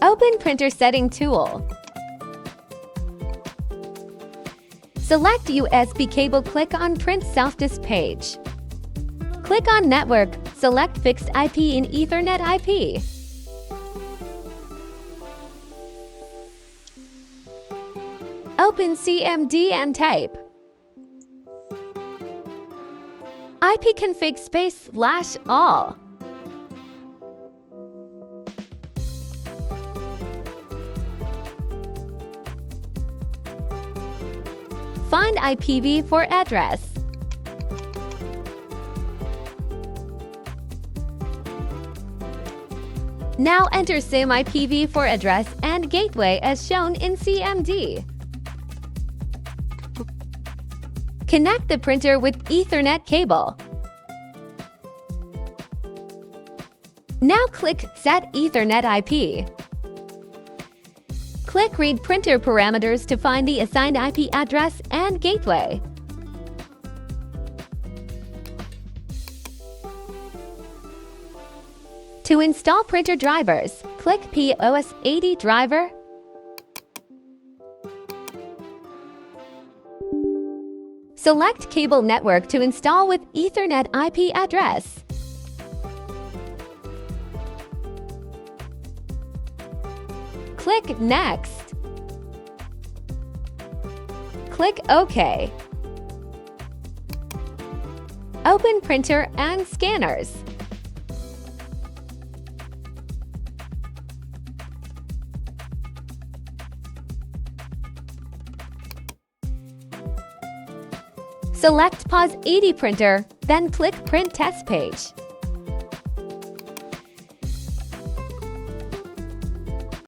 Open Printer Setting tool. Select USB cable. Click on Print Self-Dis page. Click on Network. Select Fixed IP in Ethernet IP. Open CMD and type ipconfig /all. Find IPv4 address. Now enter same IPv4 address and gateway as shown in CMD. Connect the printer with Ethernet cable. Now click Set Ethernet IP. Click Read Printer Parameters to find the assigned IP address and gateway. To install printer drivers, click POS80 driver. Select Cable Network to install with Ethernet IP address. Click Next. Click OK. Open Printer and Scanners. Select Pause 80 Printer, then click Print Test page.